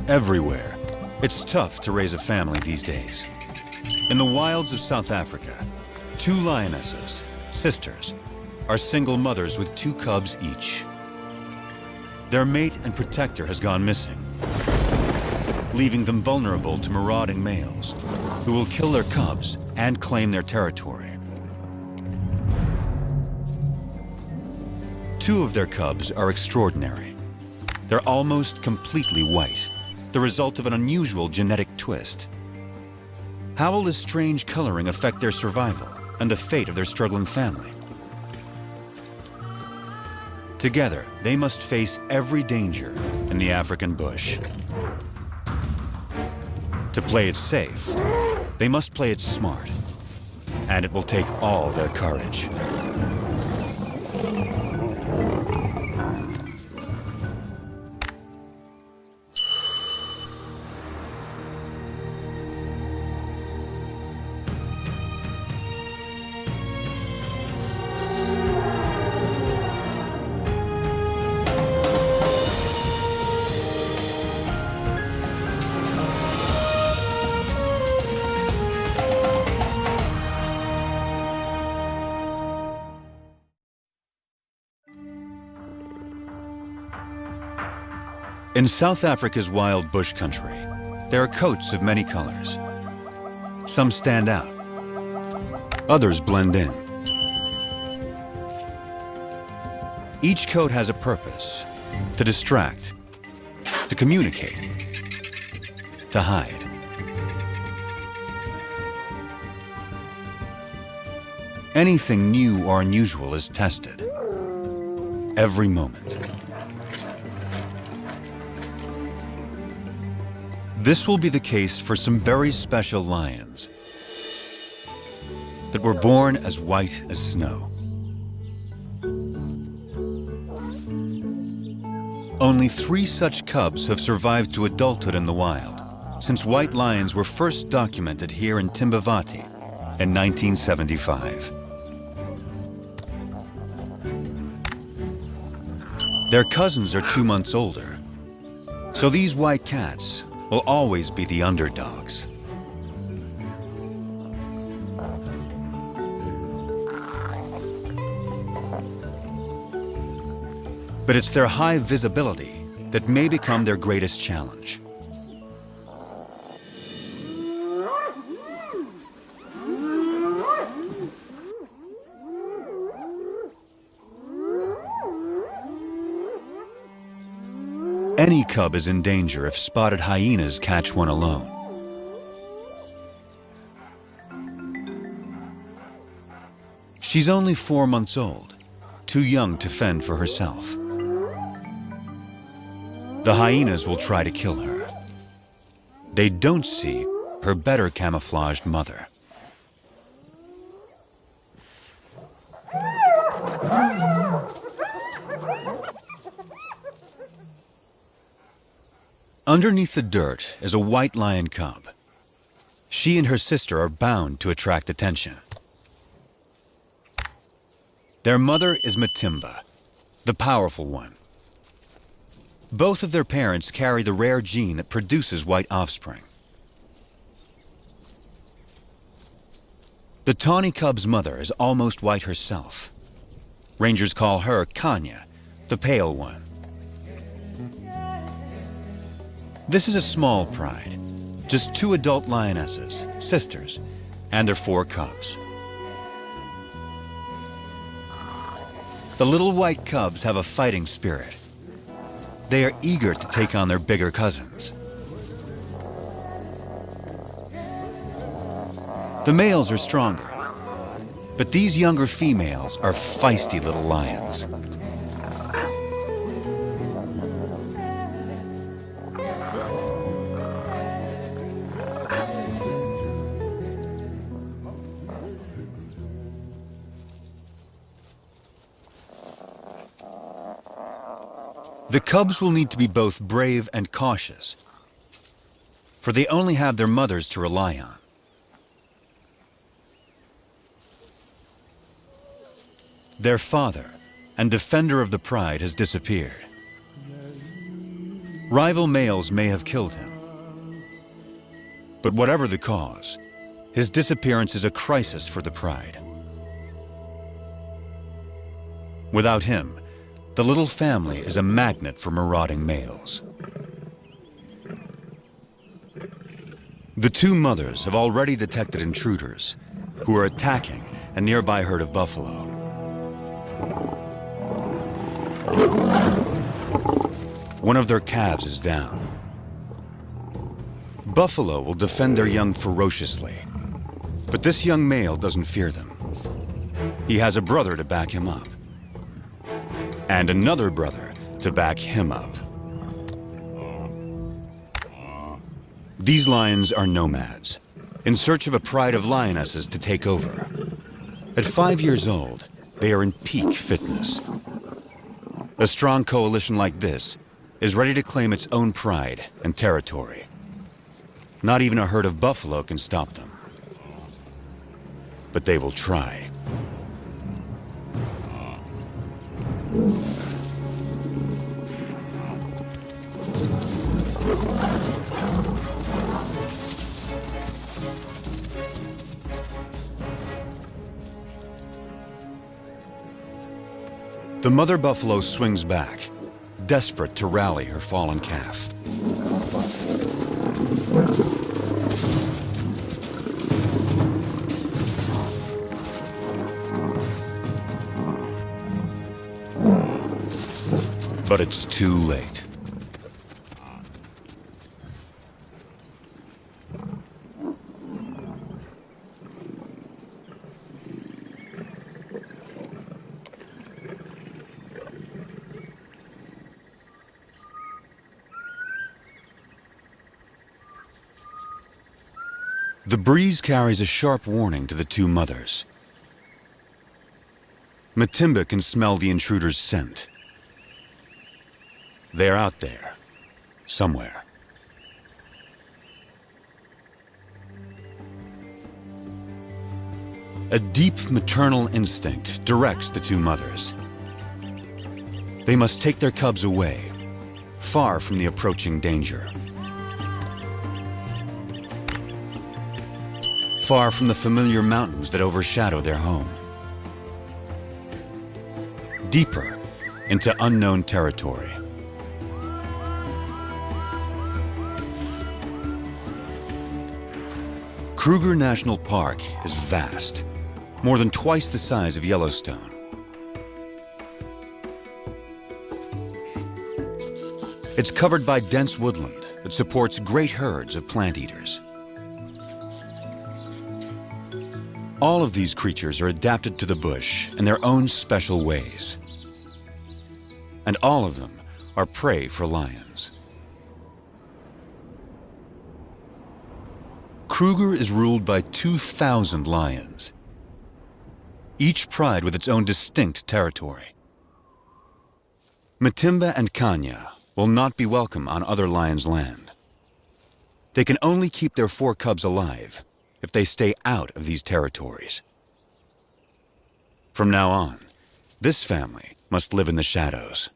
everywhere. It's tough to raise a family these days. In the wilds of South Africa, two lionesses, sisters, are single mothers with two cubs each. Their mate and protector has gone missing, leaving them vulnerable to marauding males who will kill their cubs and claim their territory. Two of their cubs are extraordinary. They're almost completely white, the result of an unusual genetic twist. How will this strange coloring affect their survival and the fate of their struggling family? Together, they must face every danger in the African bush. To play it safe, they must play it smart, and it will take all their courage. In South Africa's wild bush country, there are coats of many colors. Some stand out, others blend in. Each coat has a purpose: to distract, to communicate, to hide. Anything new or unusual is tested every moment. This will be the case for some very special lions that were born as white as snow. Only 3 such cubs have survived to adulthood in the wild since white lions were first documented here in Timbavati in 1975. Their cousins are 2 months older, so these white cats will always be the underdogs. But it's their high visibility that may become their greatest challenge. Any cub is in danger if spotted hyenas catch one alone. She's only 4 months old, too young to fend for herself. The hyenas will try to kill her. They don't see her better camouflaged mother. Underneath the dirt is a white lion cub. She and her sister are bound to attract attention. Their mother is Matimba, the powerful one. Both of their parents carry the rare gene that produces white offspring. The tawny cub's mother is almost white herself. Rangers call her Kanya, the pale one. This is a small pride, just 2 adult lionesses, sisters, and their 4 cubs. The little white cubs have a fighting spirit. They are eager to take on their bigger cousins. The males are stronger, but these younger females are feisty little lions. The cubs will need to be both brave and cautious, for they only have their mothers to rely on. Their father and defender of the pride has disappeared. Rival males may have killed him. But whatever the cause, his disappearance is a crisis for the pride. Without him, the little family is a magnet for marauding males. The two mothers have already detected intruders who are attacking a nearby herd of buffalo. One of their calves is down. Buffalo will defend their young ferociously, but this young male doesn't fear them. He has a brother to back him up, and another brother to back him up. These lions are nomads, in search of a pride of lionesses to take over. At 5 years old, they are in peak fitness. A strong coalition like this is ready to claim its own pride and territory. Not even a herd of buffalo can stop them. But they will try. The mother buffalo swings back, desperate to rally her fallen calf. But it's too late. The breeze carries a sharp warning to the two mothers. Matimba can smell the intruder's scent. They're out there, somewhere. A deep maternal instinct directs the two mothers. They must take their cubs away, far from the approaching danger. Far from the familiar mountains that overshadow their home. Deeper into unknown territory. Kruger National Park is vast, more than twice the size of Yellowstone. It's covered by dense woodland that supports great herds of plant eaters. All of these creatures are adapted to the bush in their own special ways. And all of them are prey for lions. Kruger is ruled by 2,000 lions, each pride with its own distinct territory. Matimba and Kanya will not be welcome on other lions' land. They can only keep their 4 cubs alive if they stay out of these territories. From now on, this family must live in the shadows.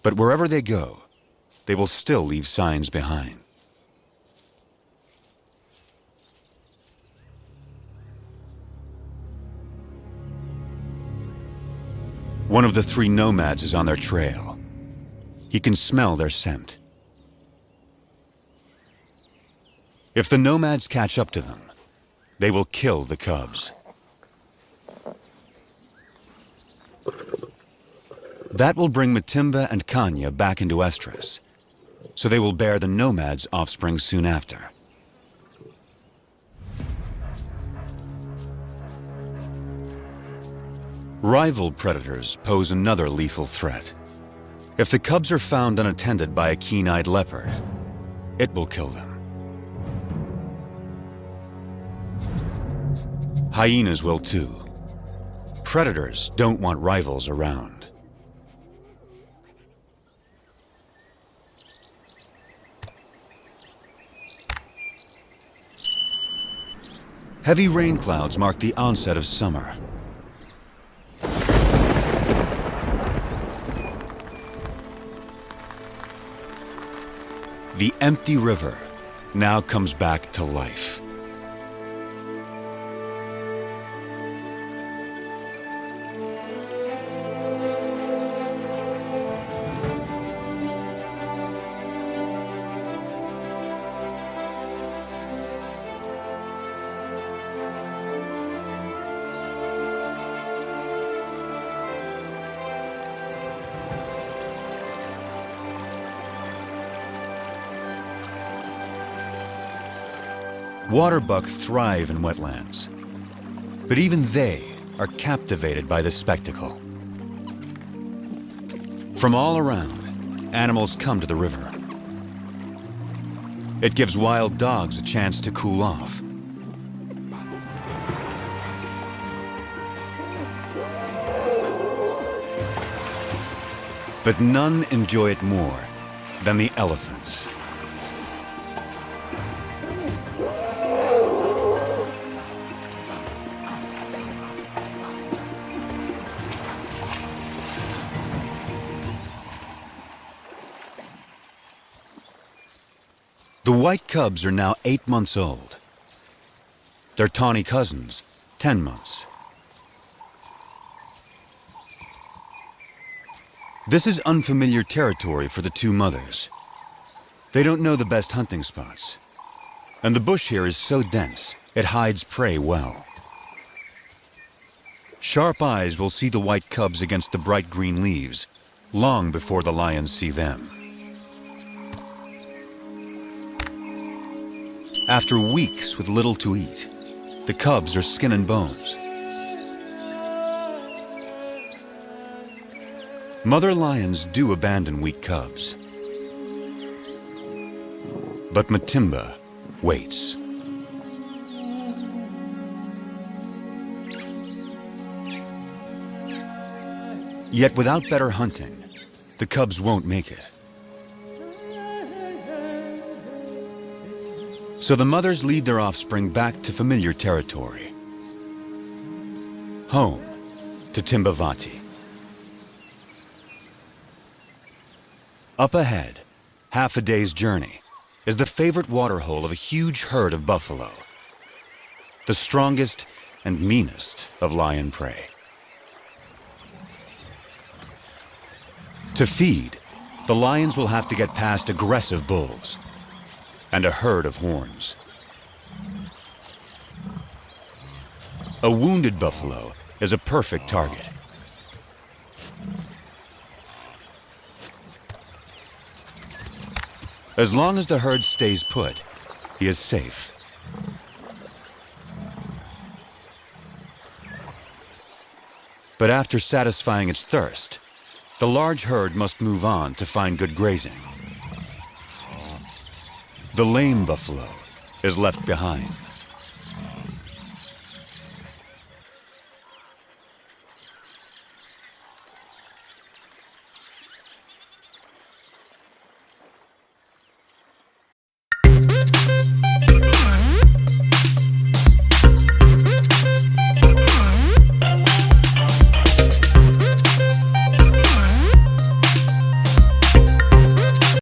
But wherever they go, they will still leave signs behind. One of the 3 nomads is on their trail. He can smell their scent. If the nomads catch up to them, they will kill the cubs. That will bring Matimba and Kanya back into estrus, so they will bear the nomads' offspring soon after. Rival predators pose another lethal threat. If the cubs are found unattended by a keen-eyed leopard, it will kill them. Hyenas will too. Predators don't want rivals around. Heavy rain clouds mark the onset of summer. The empty river now comes back to life. Waterbuck thrive in wetlands, but even they are captivated by the spectacle. From all around, animals come to the river. It gives wild dogs a chance to cool off. But none enjoy it more than the elephants. The white cubs are now 8 months old. Their tawny cousins, 10 months. This is unfamiliar territory for the two mothers. They don't know the best hunting spots, and the bush here is so dense, it hides prey well. Sharp eyes will see the white cubs against the bright green leaves, long before the lions see them. After weeks with little to eat, the cubs are skin and bones. Mother lions do abandon weak cubs. But Matimba waits. Yet without better hunting, the cubs won't make it. So the mothers lead their offspring back to familiar territory. Home to Timbavati. Up ahead, half a day's journey, is the favorite waterhole of a huge herd of buffalo, the strongest and meanest of lion prey. To feed, the lions will have to get past aggressive bulls and a herd of horns. A wounded buffalo is a perfect target. As long as the herd stays put, he is safe. But after satisfying its thirst, the large herd must move on to find good grazing. The lame buffalo is left behind.